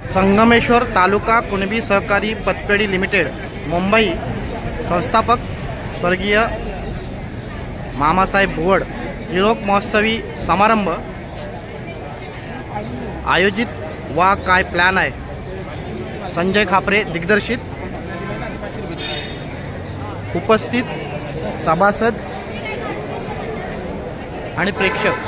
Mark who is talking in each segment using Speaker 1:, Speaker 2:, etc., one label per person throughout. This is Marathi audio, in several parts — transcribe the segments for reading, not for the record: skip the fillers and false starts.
Speaker 1: संगमेश्वर तालुका कुणबी सहकारी पतपेढी लिमिटेड मुंबई संस्थापक स्वर्गीय मामासाहेब भुवड हिरोक महोत्सवी समारंभ आयोजित वा काय प्लॅन आहे। संजय खापरे दिग्दर्शित, उपस्थित सभासद आणि प्रेक्षक।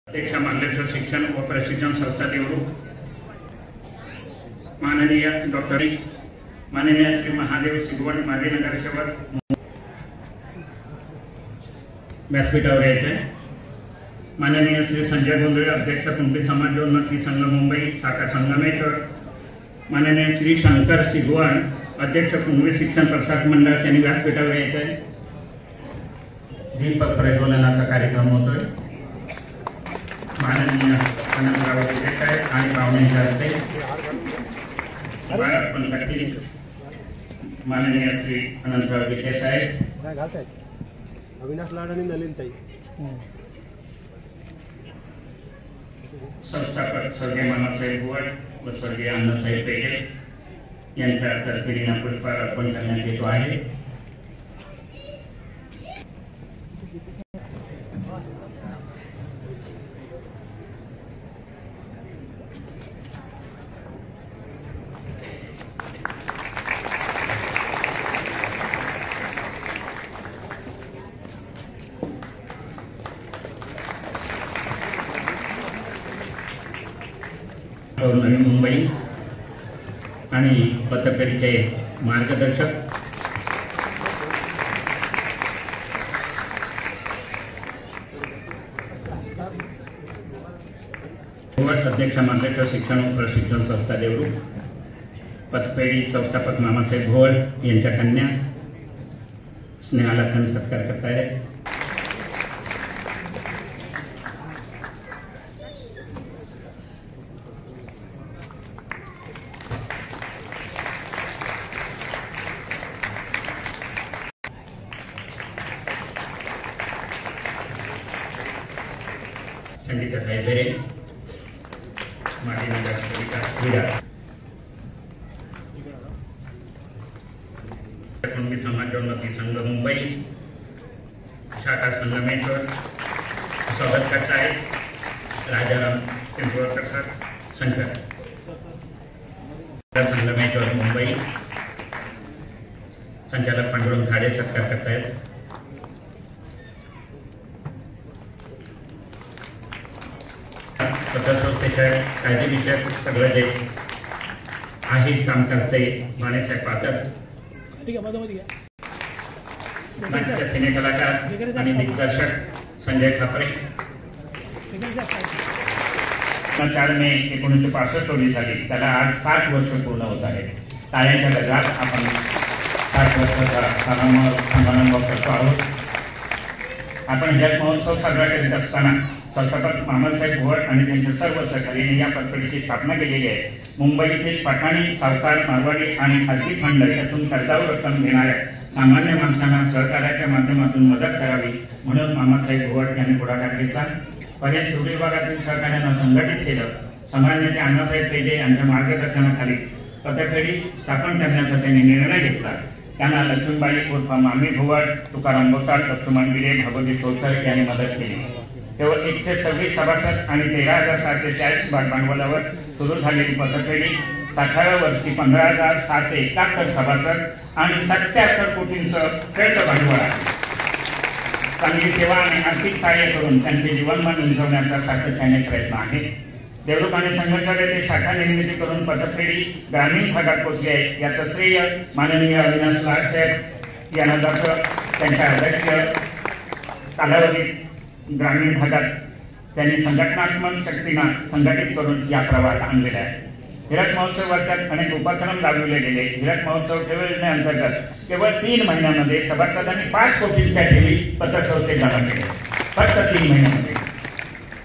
Speaker 2: अध्यक्ष मार्गदर्शक शिक्षण व प्रशिक्षण संस्था देवरुख, माननीय डॉक्टर माननीय श्री महादेव सिगवड माजी नगरसेवक व्यासपीठावर येते, माननीय श्री संजय गोंधळे अध्यक्ष कुणबी समाजोन्नती संघ मुंबई शाखा संगमेश्वर, माननीय श्री शंकर सिगवड अध्यक्ष कुणबी शिक्षण प्रसारक मंडळ त्यांनी व्यासपीठावर येते। दीपक प्रज्वलनाचा कार्यक्रम होतोय। माननीय अनंतराव विखे साहेब आणि पाहुण्यांच्या हस्ते अर्पण करतील। माननीय श्री अनंतराव विखे साहेब,
Speaker 3: अविनाश लाड आणि नलिनताई,
Speaker 2: संस्थापक स्वर्गीय मामासाहेब भुवड व स्वर्गीय अण्णासाहेब पेगे यांच्या तर्फे पुष्पहार अर्पण करण्यात येतो आहे। नवी मुंबई आणि पत्रकारितेचे मार्गदर्शक अध्यक्ष मार्गदर्शक शिक्षण व प्रशिक्षण संस्था देवरुख, पतपेढी संस्थापक मामासाहेब भुवड यांच्या कन्या स्नेहाला सत्कार करतायत। संगीता साहेबरे माजी नगरसेविका क्रीडा, कुणबी समाजोन्नती संघ मुंबई शाखा संगमेश्वर स्वागत करतायत। राजाराम चिंचवडकर सर, शंकर संगमेश्वर मुंबई संचालक पांडुरंग खाडे सत्कार करतायत। पतसंस्थेच्या कायदेविषयक सगळं जे आहे काम करते मानेसाहेब पातर, नाट्य सिनेकलाकार आणि दिग्दर्शक संजय खापरे। 4 मे 1965 रोजी झाली, त्याला आज 60 वर्ष पूर्ण होत आहे। टाळ्यांच्या गजरात आपण 60 वर्षाचा समारंभ करतो आहोत। आपण जग महोत्सव साजरा करीत असताना संस्थापक मामासाहेब भुवड आणि त्यांच्या सर्व सहकार्याने या पतपेढीची स्थापना केलेली आहे। मुंबईतील पठाणी, सावकार, मारवाडी आणि खाजगी फंड यातून कर्जावर रक्कम घेणाऱ्या सामान्य माणसांना सहकार्याच्या माध्यमातून मदत करावी म्हणून मामासाहेब भुवड यांनी पुढाकार घेतला। पर्यंत शेवटी विभागातील सहकार्यानं संघटित केलं। समाज नेते अण्णासाहेब पेगे यांच्या मार्गदर्शनाखाली पतपेढी स्थापन करण्याचा त्यांनी निर्णय घेतला। त्यांना लक्ष्मीबाई उर्फ मामी भुवड, तुकाराम बोताड, लक्ष्मण गिरे, भगवती सोलकर यांनी मदत केली। केवळ 126 सभासद आणि 13,740 भांडवलावर सुरू झालेली पतपेढी 60व्या वर्षी 15,671 सभासद आणि 77 कोटींचं खेळतं भांडवल आहे। चांगली सेवा आणि आर्थिक सहाय्य करून त्यांचे जीवनमान उंचावण्याचा सातत्याने प्रयत्न आहे। देवरुख आणि संगमेश्वर येथे शाखा निर्मिती करून पतपेढी ग्रामीण भागात पोहोचली आहे, याचं श्रेय माननीय अविनाश लाड साहेब यांना जातं। त्यांच्या अध्यक्ष कालावधीत ग्रामीण भागात त्यांनी संघटनात्मक शक्तीनं संघटित करून या प्रवाहात आणलेला आहे। हिरक महोत्सव वर्षात अनेक उपक्रम राबविले गेले. हिरक महोत्सव ठेवण्याअंतर्गत केवळ 3 महिन्यामध्ये सभासदांनी 5 कोटींच्या ठेवी पतसंस्थेत जमा केल्या. फक्त 3 महिन्यामध्ये.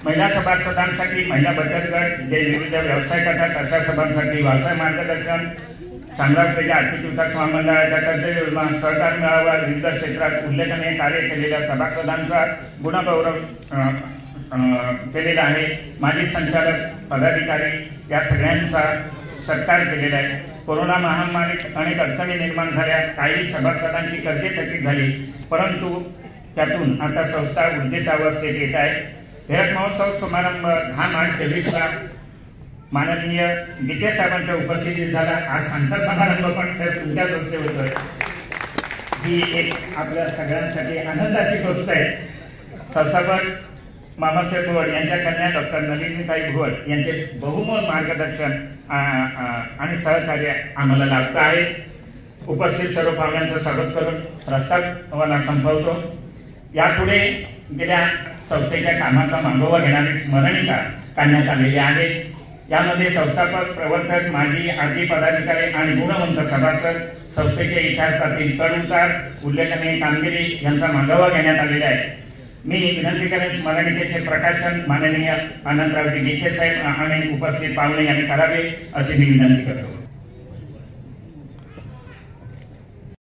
Speaker 2: महिला सभासदांसाठी महिला बचत गट जे विविध व्यवसाय करतात अशा सभांसाठी व्यवसाय मार्गदर्शन, चांगल्या आर्थिक विकास महामंडळाच्या कर्ज योजना, सहकार मेळावा, विविध क्षेत्रात उल्लेखनीय कार्य केलेल्या सभासदांचा गुणगौरव केलेला आहे. माजी संचालक, पदाधिकारी या सगळ्यांचा सत्कार केलेला आहे. कोरोना महामारीत अनेक अडचणी निर्माण झाल्या. काही सभासदांची कर्जे थकीत झाली, परंतु त्यातून आता संस्था उद्दिष्टावस्थेत येत आहे. हिरक महोत्सव समारंभ 10 मार्च 2023ला माननीय गीते साहेबांच्या उपस्थितीत झाला. आज सांगता समारंभ पण साहेब तुमच्या हस्ते होतोय. ही एक आपल्या सगळ्यांसाठी आनंदाची गोष्ट आहे. संस्थापक मामासाहेब भुवड यांच्या कन्या डॉक्टर नलिनीताई भुवड यांचे बहुमोल मार्गदर्शन आणि सहकार्य आम्हाला लाभतं आहे. उपस्थित सर्व पाहुण्यांचं स्वागत करून प्रस्तावना संपवतो. यापुढे गेल्या संस्थेच्या कामाचा मागोवा घेणारी स्मरणिका काढण्यात आलेली आहे. यामध्ये संस्थापक, प्रवर्तक, माजी आदी पदाधिकारी आणि गुणवंत सभासद, संस्थेच्या इतिहासातील चढ-उतार, उल्लेखनीय कामगिरी यांचा मागोवा घेण्यात आलेला आहे. मी विनंती करेन स्मरणिकेचे प्रकाशन माननीय अनंतराव गीते साहेब आणि उपस्थित पाहुणे यांनी करावे अशी मी विनंती करतो.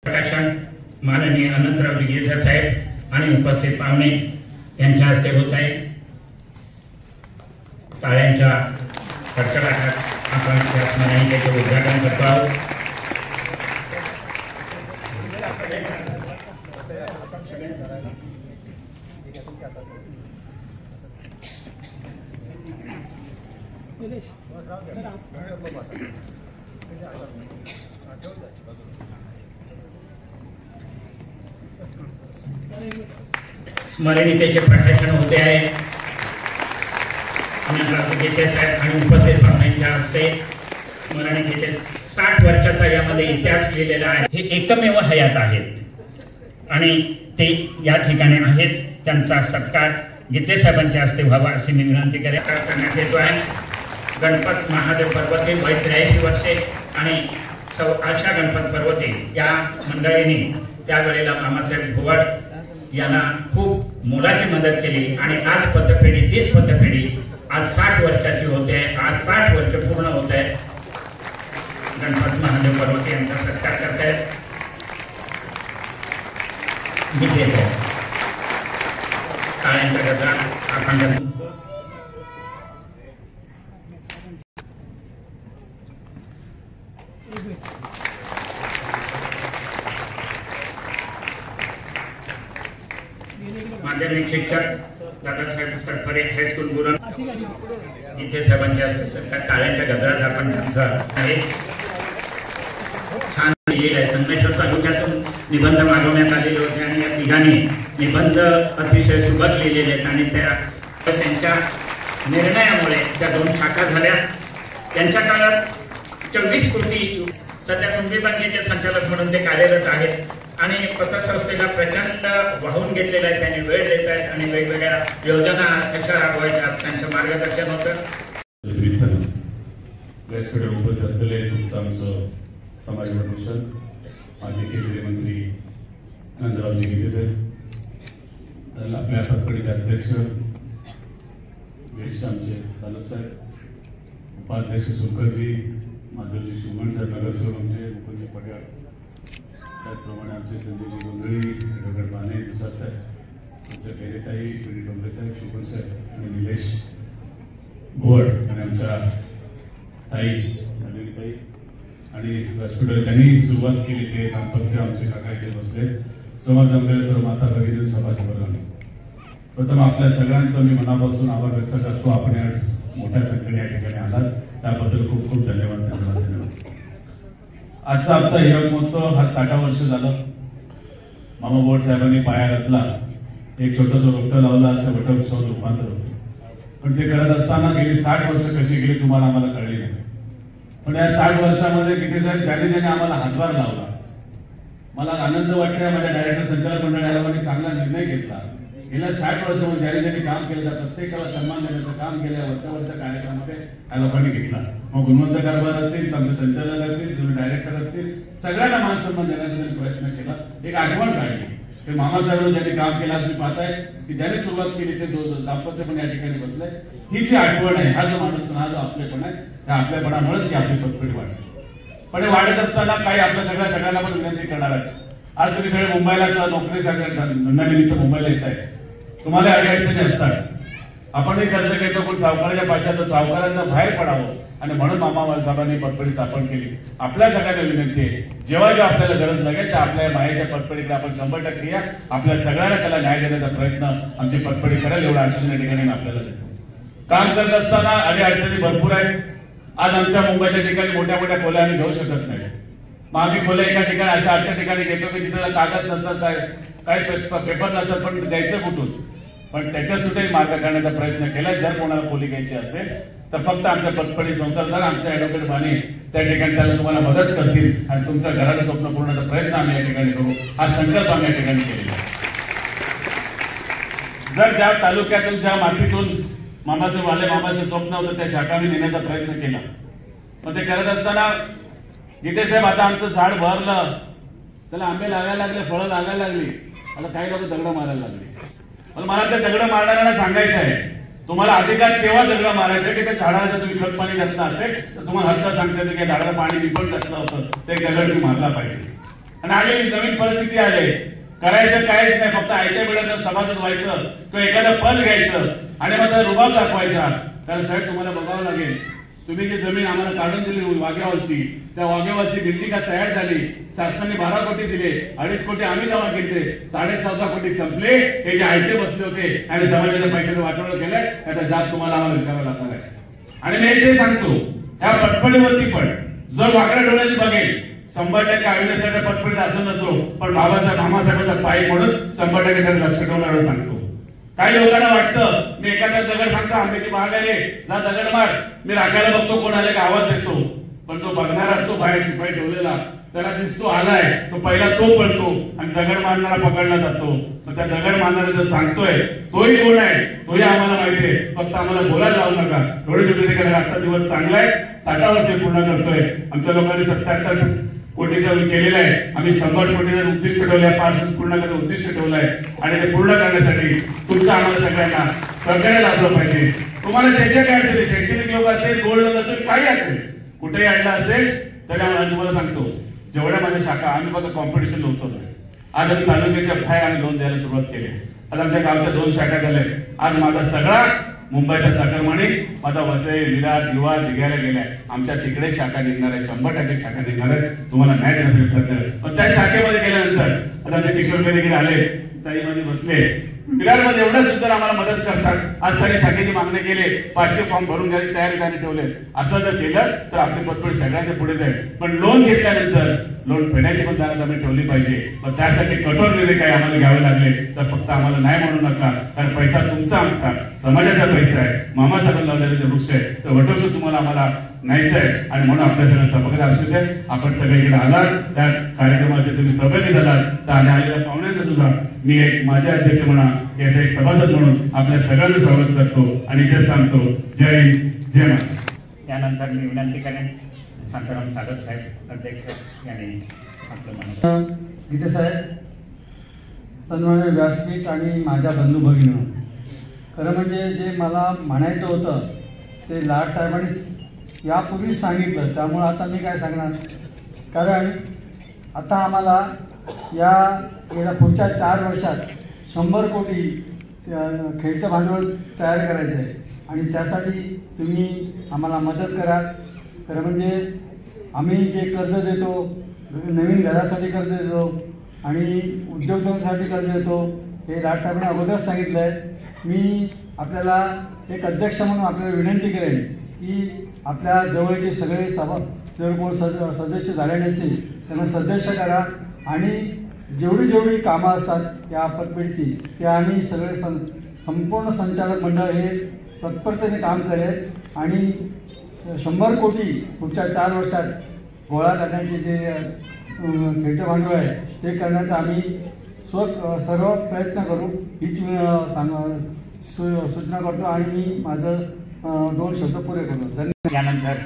Speaker 2: प्रकाशन माननीय अनंतराव गीते साहेब आणि उपस्थित पाहुणे यांच्या हस्ते होत आहे. टाळ्यांच्या कडकडाटात आपण त्या स्मरणिकेचे उद्घाटन करतो आहोत. स्मरणिकेचे प्रकाशन होते आहे. गीते साहेब आणि उपस्थित पाहुण्यांच्या हस्ते स्मरणिकेचे 60 वर्षाचा यामध्ये इतिहास लिहिलेला आहे. हे एकमेव हयात आहेत आणि ते या ठिकाणी आहेत. त्यांचा सत्कार गीते साहेबांच्या हस्ते व्हावा अशी मी विनंती करण्यात येतो आहे. गणपत महादेव पर्वते वय 83 वर्षे आणि आशा गणपत पर्वते या मंडळींनी त्यावेळेला मामासाहेब भुवड यांना खूप मोलाची मदत केली आणि आज पतपेढी, तीच पतपेढी आज 60 वर्षाची होते. आज 60 वर्ष पूर्ण होत आहे. गणपत महादेव पर्वते यांचा सत्कार करतायत. गीते साहेब टाळ्यांच्या गजरात आपण माध्यमिक शिक्षक दादासाहेब सटपरे हायस्कूल गुरण गीते साहेबांच्या सत्कार टाळ्यांच्या गजरात आपण त्यांचा आहे. छान लिहिलेलं आहे. संगमेश्वर तालुक्यातून निबंध मागवण्यात आलेले होते आणि या ठिकाणी निबंध अतिशय सुबक लिहिलेले आहेत आणि त्यांच्या निर्णयामुळे त्या 2 शाखा झाल्या. त्यांच्या काळात 24 कोटी सध्या कुंभी बँकेचे संचालक म्हणून ते कार्यरत आहेत आणि पतसंस्थेला प्रचंड वाहून घेतलेला आहे. त्यांनी वेळ देत आहेत आणि वेगवेगळ्या योजना कशा राबवायच्या त्यांचं मार्गदर्शन होतं.
Speaker 4: व्यासपीठावर उपस्थित असलेले तुमचं आमचं समाज भूषण माजी केंद्रीय मंत्री आनंदरावजी गीते साहेब, आपल्या तत्कडीचे अध्यक्ष ज्येष्ठ आमचे सालप साहेब, उपाध्यक्ष सुरकरजी, माधवजी शिवगण साहेब, नगरसेवक आमचे मुकुंदजी पटेल, त्याचप्रमाणे आमचे संजयजी गोंधळी, रगड बाणे, तुषार साहेब, आमच्या गैरेताई, पिढी डोंगरे साहेब, शिवगण साहेब आणि निलेश भुवड आणि आमच्या ताई ताई आणि व्यासपीठावर त्यांनी सुरुवात केली ते दाम्पत्य आमचे काका इथे बसले. समोर जमलेले सर्व माता भगिनी समाज वर्गाने प्रथम आपल्या सगळ्यांचं मी मनापासून आभार व्यक्त करतो. आपण या मोठ्या संख्येने या ठिकाणी आलात त्याबद्दल खूप खूप धन्यवाद. आजचा आमचा हिरक महोत्सव हा 60 वर्ष झालं. मामा भुवड साहेबांनी पाया रचला, एक छोटंसं रोपटं लावलं, त्या वटवृक्षावर रूपांतर होतं. पण ते करत असताना गेली 60 वर्ष कशी गेली तुम्हाला आम्हाला कळली नाही. पण या 60 वर्षामध्ये किती ज्याने आम्हाला हातभार लावला. मला आनंद वाटला. माझ्या डायरेक्टर संचालक मंडळाला चांगला निर्णय घेतला. गेल्या 60 वर्षामध्ये ज्यांनी काम केलं त्या प्रत्येकाला सन्मान देण्याचं काम केल्या वर्षावरच्या कार्यक्रमामध्ये त्या लोकांनी घेतला. मग गुणवंत कारभार असतील, आमचे संचालक असतील, तुम्ही डायरेक्टर असतील, सगळ्यांना मान सन्मान देण्याचा त्यांनी प्रयत्न केला. एक आठवण काढली की मामासाहेबांनी ज्यांनी काम केलं, तुम्ही पाहताय की ज्याने सुरुवात केली ते दाम्पत्य पण या ठिकाणी बसलंय. ही जी आठवण आहे, हा जो माणूस हा जो आपलेपण आहे, त्या आपल्यापणामुळेच ही आपली पतपेढी वाढते. पण हे वाढत असताना काही आपल्या सगळ्यांना पण विनंती करणार आहे. आज तुम्ही सगळे मुंबईला नोकरीसाठी धंद्यानिमित्त मुंबईला येत आहे, तुम्हाला अडचणी असतात. आपणही कर्ज घेतो, पण सावकाराच्या पाशात सावकारांना बाहेर पडावं आणि म्हणून मामा साहेबांनी पतपेढी स्थापन केली. आपल्या सगळ्यांना विनंती आहे, जेव्हा आपल्याला गरज लागेल त्या आपल्या मायेच्या पतपेढीकडे आपण 100% या. आपल्या सगळ्यांना त्याला न्याय देण्याचा प्रयत्न आमची पतपेढी करेल, एवढं आश्वासन या ठिकाणी आपल्याला देतो. काम करत असताना अडचणी भरपूर आहेत. आज आमच्या मुंबईच्या ठिकाणी मोठ्या मोठ्या खोल्या आम्ही घेऊ शकत नाही. मग आम्ही खोल्या एका ठिकाणी अशा ठिकाणी घेतो की जिथे कागद नसतात, काही पेपर नसतात, पण द्यायचं कुठून. पण त्याच्यासुद्धा मार्ग काढण्याचा प्रयत्न केला. जर कोणाला खोली घ्यायची असेल तर फक्त आमच्या पतपेढी संसारदार, आमच्या ॲडव्होकेट बाने त्या ठिकाणी त्याला तुम्हाला मदत करतील आणि तुमच्या घराचं स्वप्न पूर्णचा प्रयत्न आम्ही या ठिकाणी करू. हा संकल्प आम्ही या ठिकाणी केलेला. जर ज्या तालुक्यातून ज्या मातीतून मामाचं स्वप्न होतं त्या शाखांनी नेण्याचा प्रयत्न केला. मग ते करत असताना गीते साहेब आता आमचं झाड भरलं, त्याला आंबे लागायला लागले, फळं लागायला लागली. आता काही लोक दगड मारायला लागले. पण मला त्या दगड मारणाऱ्यांना सांगायचं आहे, तुम्हाला अधिकार तेव्हा दगड मारायचं की त्या झाडाला तुम्ही खत पाणी घातलं असेल तर तुम्हाला हक्क सांगता की झाडाला पाणी निघून घातलं होतं, ते दगड तुम्ही मारला पाहिजे. आणि आली नवीन परिस्थिती आली, करायचं काहीच नाही, फक्त आयत्या वेळेला सभासद व्हायचं किंवा एखादं पद घ्यायचं आणि मग रुबाब दाखवायचा. कारण साहेब तुम्हाला बघावं लागेल, तुम्ही जी जमीन आम्हाला काढून दिली वाघेवालची, त्या वाघेवालची बिल्डिंग का तयार झाली, शासनाने 12 कोटी दिले, 2.5 कोटी आम्ही जमा केले, 14.5 कोटी संपले. हे जे आयते बसले होते आणि समाजाच्या पैशाचं वाटोळं केलंय, त्याचा जाब तुम्हाला आम्हाला विचारावा लागणार आहे. आणि मी ते सांगतो, ह्या पतपेढीवरती पण जर वाकड्या डोळ्याची बघेल 100% आयुष्याच्या पतपेढीत असं नसो, पण मामासाहेबांचा पायी म्हणून 100% त्याला लक्ष ठेवण्यावर सांगतो. काही लोकांना वाटतं मी एखादा दगड सांगतो, आंब्याची बाग आहे, जा दगड मार, मी राखायला बघतो कोण आले का आवाज देतो. पण तो बघणारा असतो बाहेर शिपाई ठेवलेला, त्याला दिसतो आलाय, तो पहिला तो पळतो आणि दगड मारणारा पकडला जातो. मग त्या दगड मारणारा जर सांगतोय तोही कोण आहे तोही आम्हाला माहिती आहे, फक्त आम्हाला बोलायला लावू नका. थोडे छोटे करायला आजचा दिवस चांगला आहे, 60 वर्ष पूर्ण करतोय. आमच्या लोकांनी 77 कोटीचा केलेला आहे. आम्ही 100 कोटीचं उद्दिष्ट ठेवलंय, 5 पूर्ण करायचं उद्दिष्ट ठेवलंय. आणि ते पूर्ण करण्यासाठी तुमचं आम्हाला सगळ्यांना सहकार्य लाभलं पाहिजे. तुम्हाला ज्याच्या काय असेल, शैक्षणिक लोक असेल, गोल्ड लोक असेल, काही असेल, कुठेही आणलं असेल तरी आम्हाला तुम्हाला सांगतो, जेवढ्या माझ्या शाखा आम्ही बघा कॉम्पिटिशन नव्हतं. आज आम्ही तालुक्याच्या बाहेर आम्ही लोन द्यायला सुरुवात केली. आज आमच्या गावच्या 2 शाखा झाल्या. आज माझा सगळा मुंबईचा चाकरमानी माझा वसई, विरार, दिवा दिघ्याला गेलाय. आमच्या तिकडे शाखा निघणार आहे, 100% शाखा निघणार आहे. तुम्हाला न्याय देण्याचा प्रयत्न. पण त्या शाखेमध्ये गेल्यानंतर आता आमचे किशोरगिरीकडे आले, ताईमध्ये बसले, विरारमध्ये एवढं सुद्धा आम्हाला मदत करतात. आज तरी शाखेची मागणी केली, 500 फॉर्म भरून घ्यायची तयारी त्यांनी ठेवले. असं जर केलं तर आपली पतपेढी सगळ्यांच्या पुढे जाईल. पण लोन घेतल्यानंतर लोन फेडायची पण दारात आम्ही ठेवली पाहिजे. पण त्यासाठी कठोर निर्णय काही आम्हाला घ्यावे लागले तर फक्त आम्हाला नाही म्हणू नका. कारण पैसा तुमचा, आमचा समाजाचा पैसा आहे, मामासाहेबांनी लावलेले जे वृक्ष आहे तर वटवृक्ष तुम्हाला आम्हाला न्यायचं आहे. आणि म्हणून आपल्या सगळ्या सभागृह असू दे, आपण सगळे इकडे आलात, त्या कार्यक्रमाचे तुम्ही सहभागी झालात, तर आलेल्या पाहुण्यांचा सुद्धा मी एक माझे अध्यक्ष म्हणा, याचा एक सभासद म्हणून आपल्या सगळ्यांचं स्वागत करतो आणि इथे सांगतो जय हिंद, जय महाराष्ट्र.
Speaker 2: यानंतर मी विनंती करेन शांताराम सागर साहेब अध्यक्ष यांनी आपलं म्हणून.
Speaker 5: गीते साहेब, सन्माननीय व्यासपीठ आणि माझ्या बंधू भगिनी, खरं म्हणजे जे मला म्हणायचं होतं ते लाड साहेबांनी यापूर्वीच सांगितलं, त्यामुळं आता मी काय सांगणार. कारण आता आम्हाला या पुढच्या 4 वर्षात 100 कोटी खेळतं भांडवल तयार करायचं आहे आणि त्यासाठी तुम्ही आम्हाला मदत करा. खरं म्हणजे आम्ही जे कर्ज देतो, नवीन घरासाठी कर्ज देतो आणि उद्योजकांसाठी कर्ज देतो, हे लाडसाहेबांनी अगोदरच सांगितलं आहे. मी आपल्याला एक अध्यक्ष म्हणून आपल्याला विनंती करेन की आपल्या जवळचे सगळे जर कोण सदस्य झाले नसतील त्यांना सदस्य करा आणि जेवढी कामं असतात या पतपेढीची ते आम्ही सगळे संपूर्ण संचालक मंडळ हे तत्परतेने काम करेल आणि 100 कोटी पुढच्या 4 वर्षात गोळा करण्याचे जे खेळतं भांडवल आहे ते करण्याचा आम्ही सर्व प्रयत्न करू हीच सूचना करतो आणि मी माझं 2 शब्द पुरे करतो. धन्यवाद.
Speaker 2: यानंतर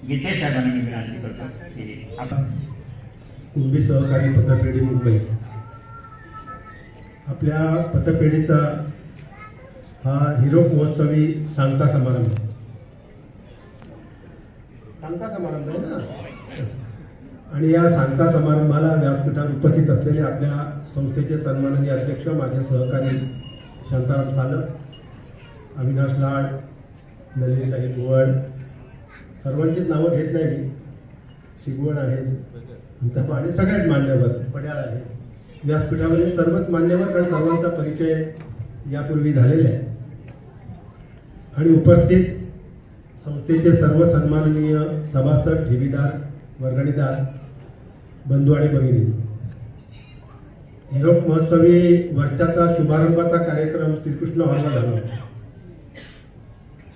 Speaker 2: गीतेश साहेबांना मी विनंती करतो की आपण
Speaker 3: कुणबी सहकारी पतपेढी मुंबई आपल्या पतपेढीचा हा हिरो महोत्सवी सांगता समारंभ आहे ना. आणि या सांगता समारंभाला व्यासपीठावर उपस्थित असलेले आपल्या संस्थेचे सन्माननीय अध्यक्ष माझे सहकारी शांताराम सालक, अविनाश लाड, नलिनीताई भुवड, सर्वांचीच नावं घेत नाही मी, शिगवण आहेत आणि सगळेच मान्यवर पड्याळ आहेत, व्यासपीठावरील सर्वच मान्यवर, कारण सर्वांचा परिचय यापूर्वी झालेला आहे. आणि उपस्थित संस्थेचे सर्व सन्माननीय सभासद, ठेवीदार, वर्गणीदार, बंधू आणि भगिनी, हिरोप महोत्सवी वर्षाचा शुभारंभाचा कार्यक्रम श्रीकृष्ण हॉलला झाला होता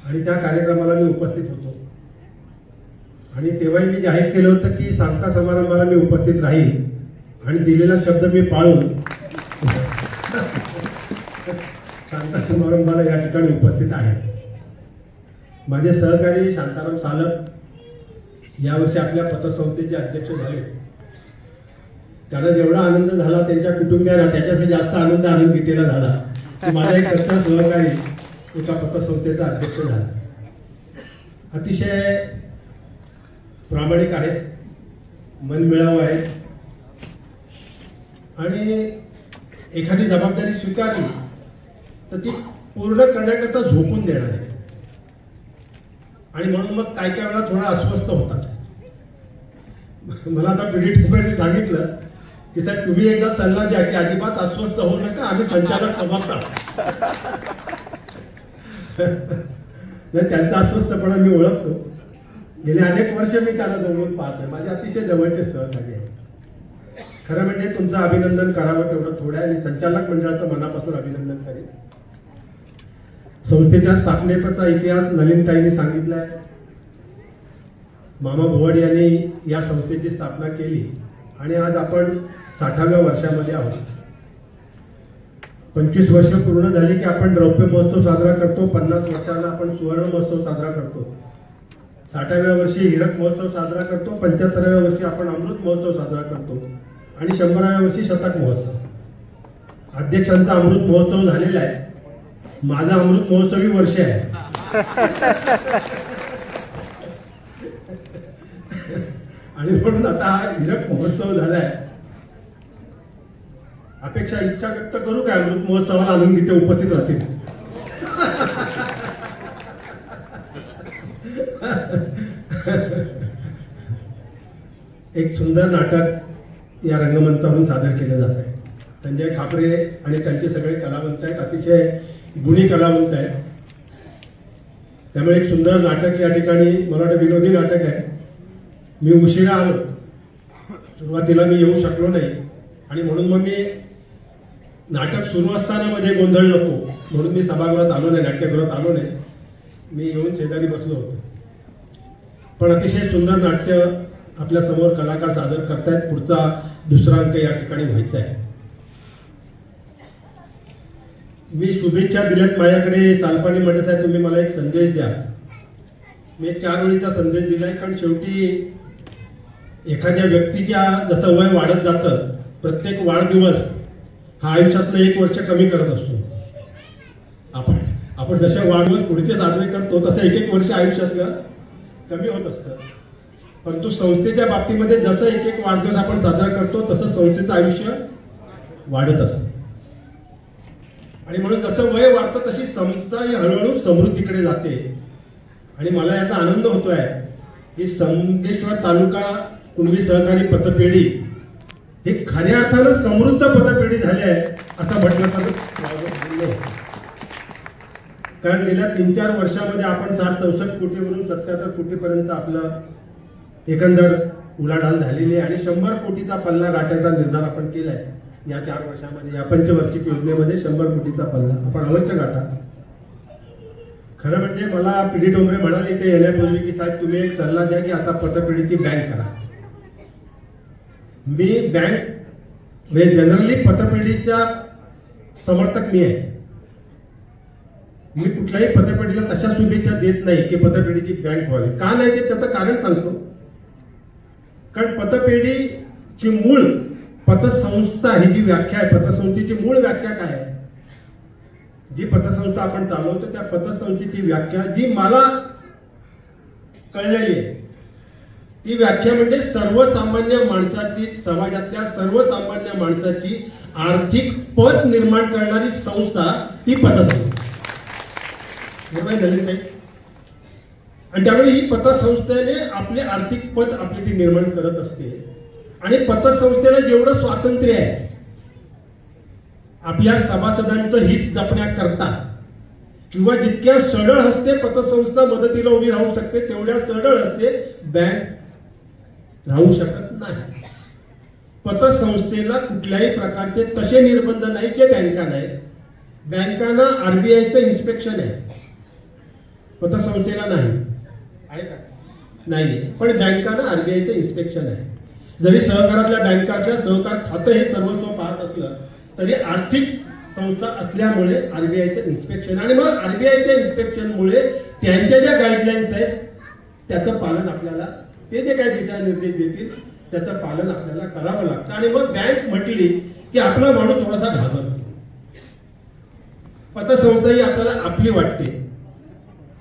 Speaker 3: आणि त्या कार्यक्रमाला मी उपस्थित होतो. आणि तेव्हाही मी जाहीर केलं होतं की सांगता समारंभाला मी उपस्थित राहील आणि दिलेला शब्द मी पाळून सांगता समारंभाला या ठिकाणी उपस्थित आहे. माझे सहकारी शांताराम सालक यावर्षी आपल्या पतसंस्थेचे अध्यक्ष झाले. त्यांना जेवढा आनंद झाला त्यांच्या कुटुंबियांना त्याच्यापेक्षा जास्त आनंद गीतेला झाला की माझा एक सच्चा सहकारी एका पतसंस्थेचा अध्यक्ष झाला. अतिशय प्रामाणिक आहेत, मनमिळावू आहेत आणि एखादी जबाबदारी स्वीकारली तर ती पूर्ण करण्याकरता झोपून देणार आहे. आणि म्हणून मग काय काय वेळा थोडा अस्वस्थ होतात. मला आता पिढी सांगितलं की साहेब तुम्ही एकदा सल्ला द्या की अजिबात अस्वस्थ होऊ नका, आम्ही संचालक समजता. त्यांचा अस्वस्थपणा मी ओळखतो. गेले अनेक वर्ष मी त्याला जवळून पाहतोय. माझे अतिशय जवळचे सहकारी आहे. खरं म्हणजे तुमचं अभिनंदन करावं तेवढं थोडं आहे. आणि संचालक मंडळाचं मनापासून अभिनंदन करेन. संस्थेच्या स्थापनेचा इतिहास नलिनीताईंनी सांगितलाय. मामा भुवड यांनी या संस्थेची स्थापना केली आणि आज आपण 60व्या वर्षामध्ये आहोत. 25 वर्ष पूर्ण झाली की आपण रौप्य महोत्सव साजरा करतो. 50 वर्षाला आपण सुवर्ण महोत्सव साजरा करतो. 60व्या वर्षी हिरक महोत्सव साजरा करतो. 75व्या वर्षी आपण अमृत महोत्सव साजरा करतो आणि 100व्या वर्षी शतक महोत्सव. अध्यक्षांचा अमृत महोत्सव झालेला आहे. माझा अमृत महोत्सवी वर्ष आहे. आणि म्हणून आता हा हिरक महोत्सव झालाय. अपेक्षा इच्छा व्यक्त करू काय अमृत महोत्सवाला आनंद तिथे उपस्थित राहतील. एक सुंदर नाटक या रंगमंचावरून सादर केलं जात आहे. संजय खापरे आणि त्यांचे सगळे कलावंत आहेत, अतिशय गुणी कलावंत आहेत. त्यामुळे एक सुंदर नाटक या ठिकाणी, मला वाटतं विनोदी नाटक आहे. मी उशिरा आलो, सुरुवातीला मी येऊ शकलो नाही आणि म्हणून मग मी नाटक सुरू असताना मध्ये गोंधळ नको म्हणून मी सभागृहात आलो नाही, नाट्यगृहात आलो नाही. मी येऊन शेजारी बसलो होतो. पण अतिशय सुंदर नाट्य आपल्या समोर कलाकार सादर करतायत. पुढचा दुसरा अंक या ठिकाणी व्हायचा आहे. मी शुभेच्छा दिल्यात माझ्याकडे. चालपाणी म्हणत साहेब तुम्ही मला एक संदेश द्या. मी एक 4 वेळीचा संदेश दिलाय. कारण शेवटी एखाद्या व्यक्तीच्या जसं वय वाढत जातं, प्रत्येक वाढदिवस हा आयुष्यातलं 1 वर्ष कमी करत असतो. आपण जसे वाढदिवस पुढचे साजरे करतो तसं 1-1 वर्ष आयुष्यातलं कमी होत असतं. परंतु संस्थेच्या बाबतीमध्ये जसं 1-1 वाढदिवस आपण साजरा करतो तसं संस्थेचं आयुष्य वाढत असतं. आणि म्हणून जसं वय वाढतं तशी संस्था ही हळूहळू समृद्धीकडे जाते. आणि मला याचा आनंद होतोय की संगमेश्वर तालुका कुणबी सहकारी पतपेढी ही खऱ्या अर्थानं समृद्ध पतपेढी झाली आहे असं म्हटलं तर. कारण गेल्या 3-4 वर्षामध्ये आपण 60-64 कोटीवरून 77 कोटीपर्यंत आपलं एकंदर उलाढाल झालेली आहे. आणि 100 कोटीचा पल्ला गाठायचा निर्धार आपण केलाय. या 4 वर्षामध्ये, या पंचवार्षिक योजनेमध्ये 100 कोटीचा पल्ला आपण अवश्य गाठा. खरं म्हणजे मला पिढी डोंगरे म्हणाले इथे येण्यापूर्वी की साहेब तुम्ही एक सल्ला द्या की आता पतपेढीची बँक करा. मी बँक म्हणजे जनरली पतपेढीच्या समर्थक मी आहे. मी कुठल्याही पतपेढीला तशा शुभेच्छा देत नाही की पतपेढीची बँक व्हावी. का नाही ते त्याचं कारण सांगतो. कारण पतपेढीची मूळ पतसंस्था ही जी व्याख्या आहे, पतसंस्थेची मूळ व्याख्या काय आहे, जी पतसंस्था आपण चालवतो त्या पतसंस्थेची व्याख्या जी मला कळलेली आहे ती व्याख्या म्हणजे सर्वसामान्य माणसाची, समाजातल्या सर्वसामान्य माणसाची आर्थिक पत निर्माण करणारी संस्था ही पतसंस्था. आणि त्यामुळे ही पतसंस्थेने आपले आर्थिक पत आपली ती निर्माण करत असते. आणि पतसंस्थेला जेवढं स्वातंत्र्य आहे आपल्या सभासदांचं हित जपण्याकरता, किंवा जितक्या सरळ हस्ते पतसंस्था मदतीला उभी राहू शकते तेवढ्या सरळ हस्ते बँक राहू शकत नाही. पतसंस्थेला कुठल्याही प्रकारचे तसे निर्बंध नाही जे बँका नाही. बँकांना आरबीआयचं इन्स्पेक्शन आहे, पतसंस्थेला नाही आहे का? नाही. पण बँकांना आरबीआयचं इन्स्पेक्शन आहे. जरी सहकारातल्या बँकाच्या सहकार खातं हे सर्वस्व पाहत असलं तरी आर्थिक संस्था असल्यामुळे आरबीआयचं इन्स्पेक्शन, आणि मग आरबीआयच्या इन्स्पेक्शनमुळे त्यांच्या ज्या गाईडलाईन्स आहेत त्याचं पालन आपल्याला, ते जे काही दिशानिर्देश देतील त्याचं पालन आपल्याला करावं लागतं. आणि मग बँक म्हटली की आपला माणूस थोडासा घाबरतो. पतसंस्था ही आपल्याला आपली वाटते.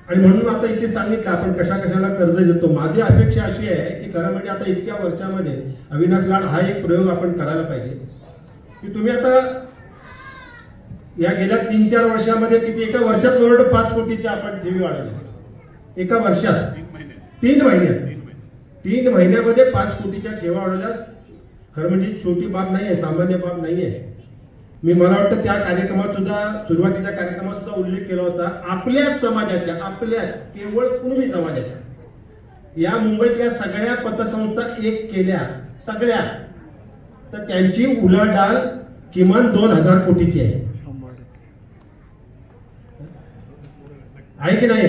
Speaker 3: आणि म्हणून आता इथे सांगितलं आपण कशा कशाला कर्ज देतो. माझी अपेक्षा अशी आहे की खरं म्हणजे आता इतक्या वर्षामध्ये अविनाश लाड हा एक प्रयोग आपण करायला पाहिजे की तुम्ही आता या गेल्या 3-4 वर्षामध्ये किती, एका वर्षात जवळ 5 कोटीच्या आपण ठेवी वाढवल्या. एका वर्षात 3 महिन्यामध्ये 5 कोटीच्या ठेवा वाढवल्या. खरं म्हणजे छोटी बाब नाही आहे, सामान्य बाब नाही आहे. मला वाटतं त्या कार्यक्रमात सुद्धा, सुरुवातीच्या कार्यक्रमात सुद्धा उल्लेख केला होता आपल्याच समाजाच्या, आपल्याच केवळ कुणबी समाजाच्या या मुंबईतल्या सगळ्या पतसंस्था एक केल्या सगळ्या तर त्यांची उलाढाल किमान 2000 कोटीची आहे. आहे की नाही?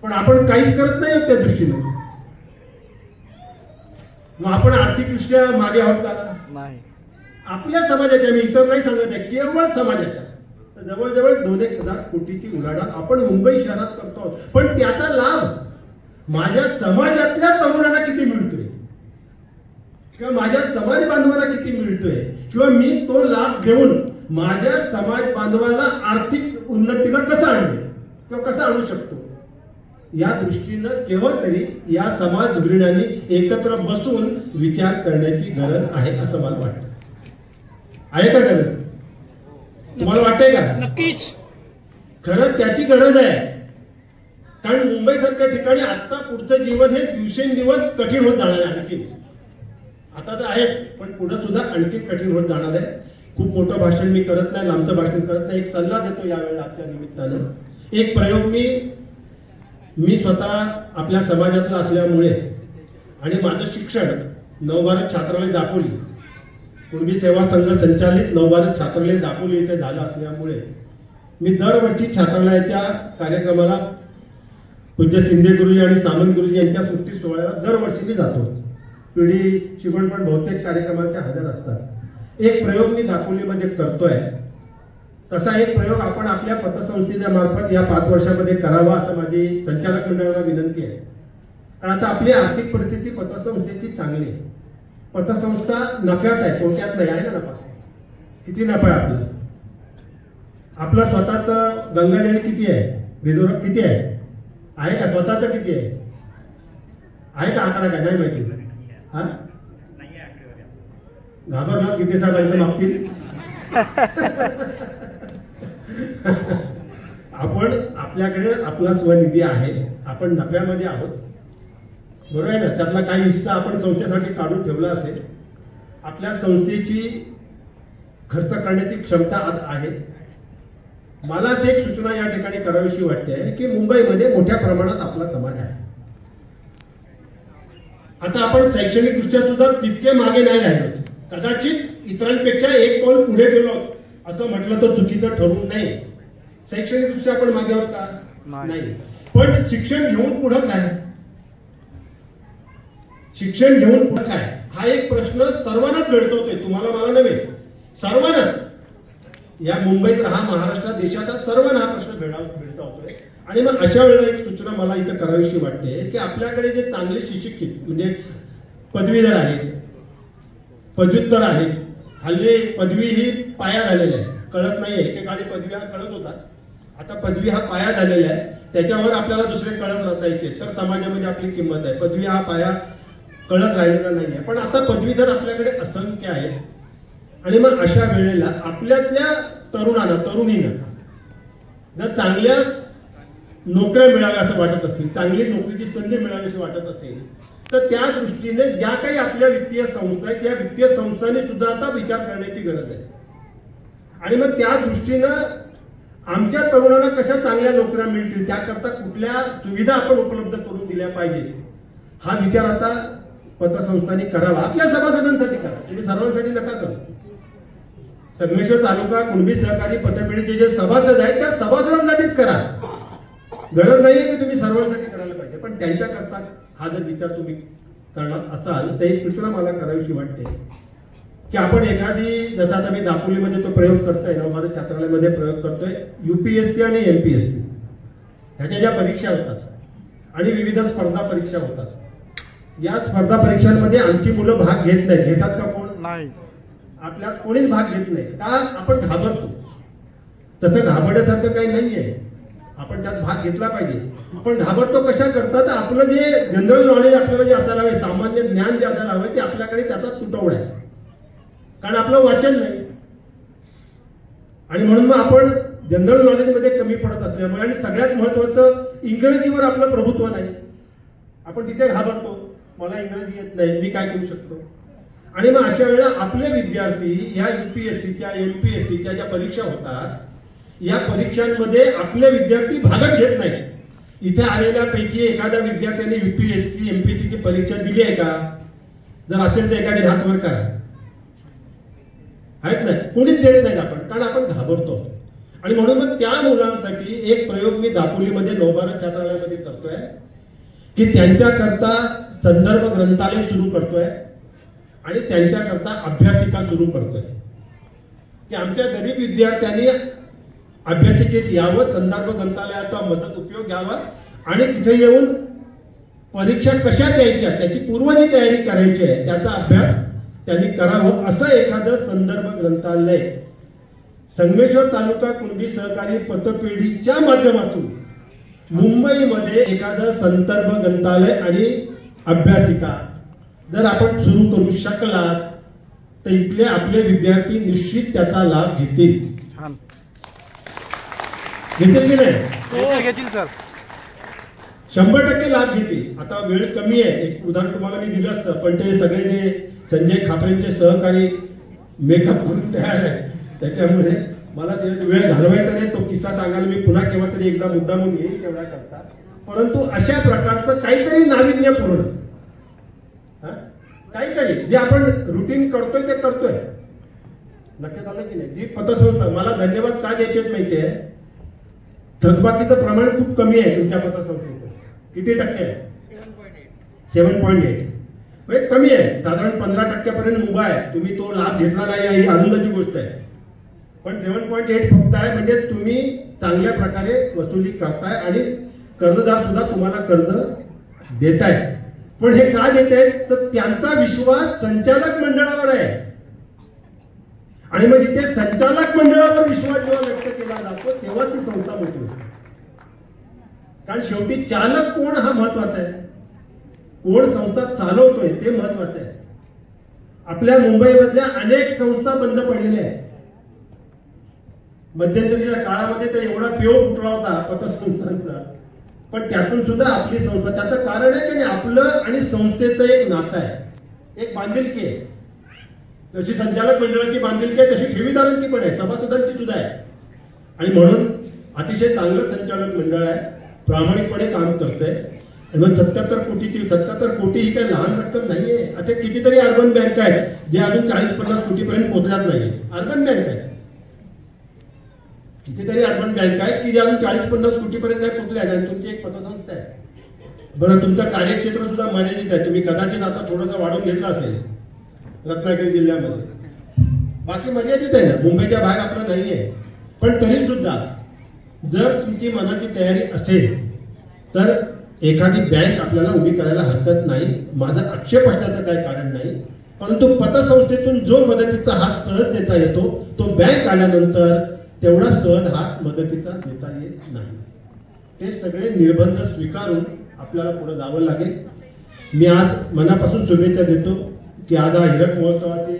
Speaker 3: पण आपण काहीच करत नाही त्या दृष्टीने. मग आपण आर्थिकदृष्ट्या मागे आहोत का? नाही. आपल्या समाजाच्या, मी इतर नाही सांगत आहे, केवळ समाजाच्या जवळजवळ 2-1000 कोटीची उलाढाल आपण मुंबई शहरात करतो. पण त्याचा लाभ माझ्या समाजातल्या तरुणांना किती मिळतोय किंवा माझ्या समाज बांधवांना किती मिळतोय, किंवा मी तो लाभ देऊन माझ्या समाज बांधवाला आर्थिक उन्नतीला कसं आणेल किंवा कसं आणू शकतो, या दृष्टीनं केव्हा तरी या समाज धुरीणांनी एकत्र बसून विचार करण्याची गरज आहे असं मला वाटतं. आहे का गरज? तुम्हाला वाटतंय का?
Speaker 1: नक्कीच.
Speaker 3: खरंच त्याची गरज आहे. कारण मुंबईसारख्या ठिकाणी आता पुढचं जीवन हे दिवसेंदिवस कठीण होत जाणार आहे. आणखी आता तर आहेच, पण पुढे सुद्धा आणखी कठीण होत जाणार आहे. खूप मोठं भाषण मी करत नाही, लांबचं भाषण करत नाही. एक सल्ला देतो यावेळेला आजच्या निमित्तानं. एक प्रयोग मी स्वतः आपल्या समाजातला असल्यामुळे आणि माझं शिक्षण नवभारत छात्रालय दापोली, कुणबी सेवा संघ संचालित नवभारत छात्रालय दापोली इथे झालं असल्यामुळे मी दरवर्षी छात्रालयाच्या कार्यक्रमाला पूज्य शिंदे गुरुजी आणि सामंत गुरुजी यांच्या स्मृती सोहळ्याला दरवर्षी मी जातो. पिढी शिकवण बहुतेक कार्यक्रमात ते हजर असतात. एक प्रयोग मी दापोलीमध्ये करतोय. तसा एक प्रयोग आपण आपल्या पतसंस्थेच्या मार्फत या 5 वर्षामध्ये करावा असं माझी संचालक मंडळाला विनंती आहे. कारण आता आपली आर्थिक परिस्थिती पतसंस्थेची चांगली आहे. पतसंस्था नफ्यात आहे, तोट्यात नाही. आहे ना नफा? किती नफा आहे आपला? आपला स्वतःच गंगाजळी किती आहे? रिझर्व्ह किती आहे? आहे का? स्वतःच किती आहे? आहे का आकडा? काय नाही माहिती? हा, घाबरला किती साहेबांचं मागतील. आपण आपल्याकडे आपला स्वनिधी आहे, आपण नफ्यामध्ये आहोत, बरोबर आहे ना? त्यातला काही हिस्सा आपण संस्थेसाठी काढून ठेवला असेल. आपल्या संस्थेची खर्च करण्याची क्षमता आज आहे. मला अशी एक सूचना या ठिकाणी करावीशी वाटते की मुंबईमध्ये मोठ्या प्रमाणात आपला समाज आहे. आता आपण शैक्षणिक दृष्ट्या सुद्धा तितके मागे नाही राहिलो. कदाचित इतरांपेक्षा एक पाऊल पुढे गेलो असं म्हटलं तर चुकीचं ठरू नये. शैक्षणिक दृष्ट्या आपण मागे आहोत का? नाही. पण शिक्षण घेऊन पुढे काय? शिक्षण घेऊन पुढे काय हा एक प्रश्न सर्वांनाच भेडतोय. तुम्हाला मला नव्हे, सर्वांनाच. या मुंबईत राहा, महाराष्ट्रात, देशाचा सर्वांना हा प्रश्न भेडसावतोय. आणि मग अशा वेळेला एक सूचना मला इथं करावीशी वाटते की आपल्याकडे जे चांगले सुशिक्षित म्हणजे पदवीधर आहेत, पदव्युत्तर आहेत, हल्ली पदवी ही पाया झालेला आहे, कळत नाहीये. एकेकाळी पदवी हा कळत होता, आता पदवी हा पाया झालेला आहे. त्याच्यावर आपल्याला दुसरे कळत रचायचे तर समाजामध्ये आपली किंमत आहे. पदवी हा पाया कळत राहिलेला नाहीये. पण आता पदवीधर आपल्याकडे असंख्य आहेत. आणि मग अशा वेळेला आपल्यातल्या तरुणांना, तरुणींना जर चांगल्या नोकऱ्या मिळाव्या असं वाटत असतील, चांगली नोकरीची संधी मिळावी अशी वाटत असेल, तर त्या दृष्टीने ज्या काही आपल्या वित्तीय संस्था आहेत त्या वित्तीय संस्थांनी सुद्धा आता विचार करण्याची गरज आहे. आणि मग त्या दृष्टीनं आमच्या तरुणांना कशा चांगल्या नोकऱ्या मिळतील, त्याकरता कुठल्या सुविधा आपण उपलब्ध करून दिल्या पाहिजे हा विचार आता पतसंस्थांनी करावा. आपल्या सभासदांसाठी करा, तुम्ही सर्वांसाठी नका करू. संगमेश्वर तालुका कुणबी सहकारी पतपेढीचे जे सभासद आहेत त्या सभासदांसाठीच करा. गरज नाहीये की तुम्ही सर्वांसाठी करायला पाहिजे. पण त्यांच्याकरता हा जर विचार तुम्ही करणार असाल तर एक सूचना मला करावीशी वाटते की आपण एखादी, जसं आता मी दापोलीमध्ये तो प्रयोग करतोय, नवभारत छात्रालयामध्ये प्रयोग करतोय, UPSC आणि MPSC ह्याच्या ज्या परीक्षा होतात आणि विविध स्पर्धा परीक्षा होतात, या स्पर्धा परीक्षांमध्ये आमची मुलं भाग घेत नाही. घेतात का कोण? नाही. आपल्यात कोणीच भाग घेत नाही. का? आपण घाबरतो. तसं घाबरण्यासारखं काही नाहीये, आपण त्यात भाग घेतला पाहिजे. पण घाबरतो कशा करता? तर आपलं जे जनरल नॉलेज आपल्याला जे असायला हवे, सामान्य ज्ञान जे असायला हवे, ते आपल्याकडे त्याचा तुटवडा आहे. कारण आपलं वाचन नाही. आणि म्हणून मग आपण जनरल नॉलेजमध्ये कमी पडत असल्यामुळे, आणि सगळ्यात महत्वाचं इंग्रजीवर आपलं प्रभुत्व नाही, आपण तिथे घाबरतो. मला इंग्रजी येत नाही, मी काय करू शकतो? आणि मग अशा वेळेला आपले विद्यार्थी या UPSCच्या MPSCच्या ज्या परीक्षा होतात, या परीक्षांमध्ये आपले विद्यार्थी भागच घेत नाही. इथे आलेल्यापैकी एखाद्या विद्यार्थ्याने UPSC MPSC ची परीक्षा दिली आहे का? जर असेल तर एखादी हात वर करा. आहेत नाही, कोणीच देत नाही आपण, कारण आपण घाबरतो. आणि म्हणून मग त्या मुलांसाठी एक प्रयोग मी दापोलीमध्ये नवभारत छात्रालयामध्ये करतोय की त्यांच्याकरता संदर्भ ग्रंथालय सुरू करतोय आणि त्यांच्याकरता अभ्यासिका सुरू करतोय की आमच्या गरीब विद्यार्थ्यांनी अभ्यासिकेत यावं, संदर्भ ग्रंथालयाचा मदत उपयोग घ्यावा आणि तिथे येऊन परीक्षा कशा द्यायच्या त्याची पूर्व जी तयारी करायची आहे त्याचा अभ्यास त्यांनी करावं. असं एखादं संदर्भ ग्रंथालय संगमेश्वर तालुका कुणबी सहकारी पतपेढीच्या माध्यमातून मुंबईमध्ये एखादं संदर्भ ग्रंथालय आणि अभ्यासिका जर आपण सुरू करू शकलात तर इथले आपले विद्यार्थी निश्चित त्याचा लाभ घेतील. घेतील की नाही?
Speaker 1: घेतील सर,
Speaker 3: 100% लाभ घेतील. आता वेळ कमी आहे, एक उदाहरण तुम्हाला मी दिलं असतं, पण ते सगळे जे संजय खापरेंचे सहकारी मेकअप करून तयार आहे, त्याच्यामुळे मला ते वेळ घालवायचा नाही. तो किस्सा सांगायला मी पुन्हा केव्हा तरी एकदा मुद्दामून येईल तेवढा करता. परंतु अशा प्रकारचं काहीतरी नाविन्यपूर्ण, काहीतरी जे आपण रुटीन करतोय ते करतोय. लक्षात आलं की नाही? जी पतसंस्था, मला धन्यवाद का द्यायचे माहितीये, थकबाकीचं प्रमाण खूप कमी आहे तुमच्या पतसंस्थेचं. किती टक्के आहे? 7.8. कमी आहे. साधारण 15% उभा आहे. तुम्ही तो लाभ घेतला नाही ही आनंदाची गोष्ट आहे. पण 7.8 फक्त आहे, म्हणजे तुम्ही चांगल्या प्रकारे वसुली करताय आणि कर्जदार सुद्धा तुम्हाला कर्ज देताय. पण हे का देत आहेत? तर त्यांचा विश्वास संचालक मंडळावर आहे. आणि मग इथे संचालक मंडळावर विश्वास जेव्हा व्यक्त केला जातो तेव्हा ती संस्था मोठी होते. कारण शेवटी चालक कोण हा महत्वाचा आहे, कोण संस्था चालवतोय ते महत्वाचं आहे. आपल्या मुंबईमधल्या अनेक संस्था बंद पडलेल्या आहेत. मध्यंतरीच्या काळामध्ये तर एवढा पेव फुटला होता पतसंस्थांचा, पण त्यातून सुद्धा आपली संस्था, त्याचं कारण आहे की आपलं आणि संस्थेचं एक नातं आहे, एक बांधिलकी आहे. जशी संचालक मंडळाची बांधिलकी आहे तशी ठेवीदारांची पण आहे, सभासदांची सुद्धा आहे. आणि म्हणून अतिशय चांगलं संचालक मंडळ आहे, प्रामाणिकपणे काम करतंय. आणि मग 77 कोटी ही काही लहान रक्कम नाहीये. असे कितीतरी अर्बन बँक आहेत जे अजून 40-50 कोटीपर्यंत पोहोचल्याच नाही. अर्बन बँक आहे, कितीतरी अर्बन बँक आहेत की जे अजून 40-50 कोटीपर्यंत नाही पोहोचल्या आहेत. आणि तुमची एक पतसंस्था आहे. बरं, तुमचं कार्यक्षेत्र सुद्धा मर्यादित आहे. तुम्ही कदाचित आता थोडंसं वाढवून घेतलं असेल रत्नागिरी जिल्ह्यामध्ये. बाकी मर्यादित आहे ना, मुंबईच्या बाहेर आपलं नाही आहे. पण तरी सुद्धा जर तुमची मनाची तयारी असेल तर एखादी बँक आपल्याला उभी करायला हरकत नाही. माझा आक्षेप असण्याचं काही कारण नाही. परंतु पतसंस्थेतून जो मदतीचा हात सहज देता येतो तो बँक आल्यानंतर तेवढा सहज हात मदतीचा देता येत नाही. ते सगळे निर्बंध स्वीकारून आपल्याला पुढे जावं लागेल. मी आज मनापासून शुभेच्छा देतो की आज हा हीरक महोत्सवाचे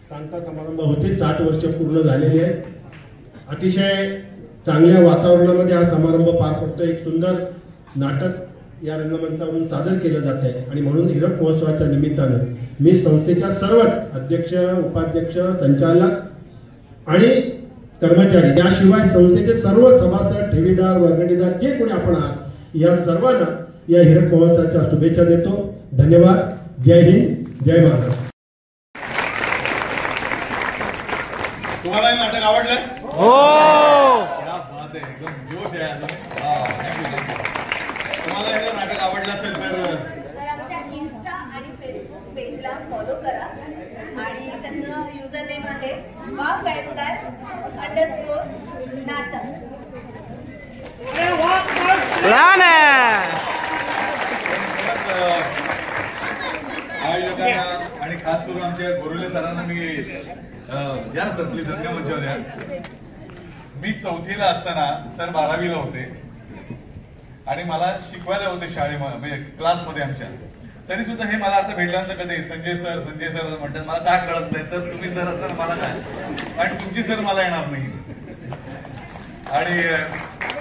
Speaker 3: सांगता समारंभ होते. 60 वर्ष पूर्ण झालेली आहेत. अतिशय चांगल्या वातावरणामध्ये हा समारंभ पार पडतो. एक सुंदर नाटक या रंगमंचावरून सादर केलं जात आहे आणि म्हणून हीरक महोत्सवाच्या निमित्तानं मी संस्थेच्या सर्वच अध्यक्ष, उपाध्यक्ष, संचालक आणि कर्मचारी याशिवाय संस्थेचे सर्व सभासद, ठेवीदार, वर्गणीदार जे कोणी आपण आहात या सर्वांना या हीरक महोत्सवाच्या शुभेच्छा देतो. धन्यवाद. जय हिंद, जय महाराष्ट्र.
Speaker 4: तुम्हाला हे नाटक आवडलं?
Speaker 1: हो.
Speaker 4: क्या बात आहे, एकदम जोश आहे अजून. तुम्हाला हे नाटक आवडलं असेल तर
Speaker 6: आमच्या इन्स्टा आणि फेसबुक पेजला फॉलो करा आणि त्याचं युजर नेम आहे _नाटक.
Speaker 1: प्लॅन आहे.
Speaker 4: आयोजकांना आणि खास करून आमच्या गोरुले सरांना मी या सर प्लीज रंगमंचावर या. मी 4थीला असताना सर 12वीला होते आणि मला शिकवायला होते शाळेमध्ये, म्हणजे क्लासमध्ये आमच्या. तरी सुद्धा हे मला आता भेटल्यानंतर कधी संजय सर म्हणतात. मला काय कळत नाही सर, तुम्ही सर असताना मला काय, आणि तुमची सर मला येणार नाही. आणि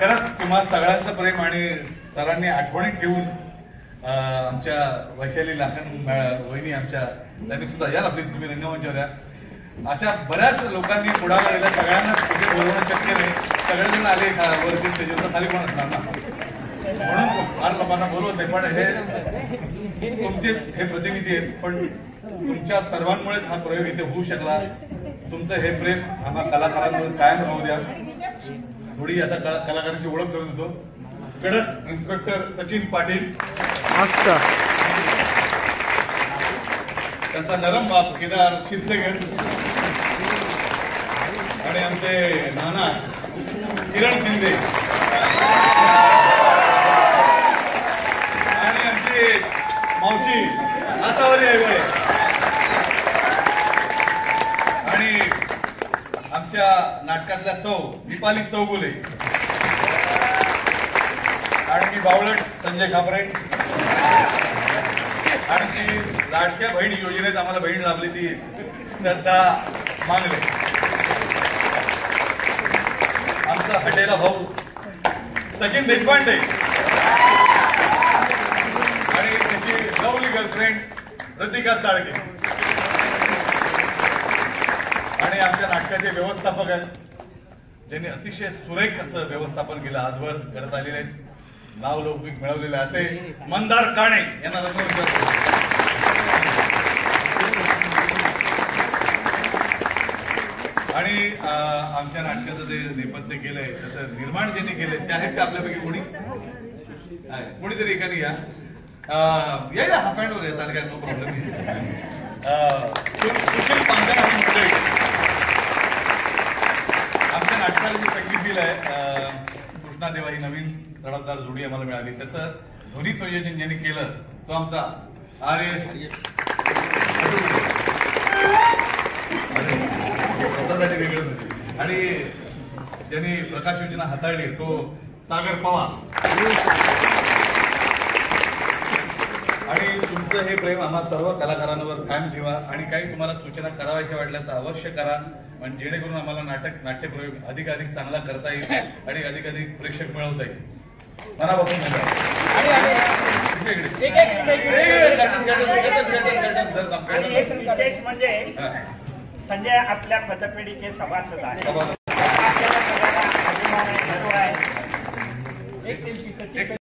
Speaker 4: खरंच तुम्हा सगळ्यांचं प्रेम आणि सरांनी आठवणी ठेवून आमच्या वैशाली लाखन वहिनी आमच्या, त्यांनी सुद्धा या आपली तुम्ही रंगमंचावर या. अशा बऱ्याच लोकांनी पुढाकार दिला. सगळ्यांना कुठे बोलवणं शक्य नाही. सगळेजण आले वरती स्टेजवर, खाली पण असणार ना, म्हणून फार लोकांना बोलवत नाही. पण हे तुमचेच हे प्रतिनिधी आहेत. पण तुमच्या सर्वांमुळेच हा प्रयोग इथे होऊ शकला. तुमचं हे प्रेम आम्हा कलाकारांवर कायम राहू द्या. थोडी आता कलाकारांची ओळख करून देतो. कडक इन्स्पेक्टर सचिन पाटील,
Speaker 1: मस्त.
Speaker 4: त्यांचा नरम बाप केदार शिरसेकर आणि आमचे नाना किरण शिंदे आणि आमची मावशी हातावरी आहे आणि आमच्या नाटकातल्या सौ दीपाली चौगुले आणि मी बावळट संजय खापरे आणि ती लाडक्या बहीण योजनेत आम्हाला बहीण लाभली ती श्रद्धा मांगले. आमचा हटेला भाऊ सचिन देशपांडे आणि त्याची लवली गर्लफ्रेंड रतिका चाळके आणि आमच्या नाटकाचे व्यवस्थापक आहेत ज्यांनी अतिशय सुरेख असं व्यवस्थापन केलं, आजवर करत आलेले आहेत. नाव लौकिक मिळवलेले असे मंदार काणे यांना रंगमंचावर. आणि आमच्या नाटकाचं जे नेपथ्य केलंय त्याचं निर्माण ज्यांनी केलंय ते आहेत का आपल्यापैकी कोणी? कोणीतरी एकाने या हा पॅन्टवर येतात काय, नो प्रॉब्लेम. सुशील पांढरा आणि मुंबई आमच्या नाटकाला जे संगीत दिलंय, कृष्णा देवा ही नवीन तडफदार जोडी आम्हाला मिळाली. त्याचं ध्वनी संयोजन ज्यांनी केलं तो आमचा आर्य स्वतःसाठी वेगळंच होते. आणि ज्यांनी प्रकाश योजना हाताळली तो सागर पवार. आणि तुमचं हे प्रेम आम्हा सर्व कलाकारांवर कायम ठेवा आणि काही तुम्हाला सूचना करावायच्या वाटल्या तर अवश्य करा, म्हणजे जेणेकरून आम्हाला नाट्यप्रयोग अधिकाधिक चांगला करता येईल आणि अधिकाधिक प्रेक्षक मिळवता येईल. मनापासून
Speaker 7: एक विशेष म्हणजे संजय आपल्या पतपेढीचे सभासद आहे. आपल्याला सगळ्यांना अभिमान आहे, गर्व आहे.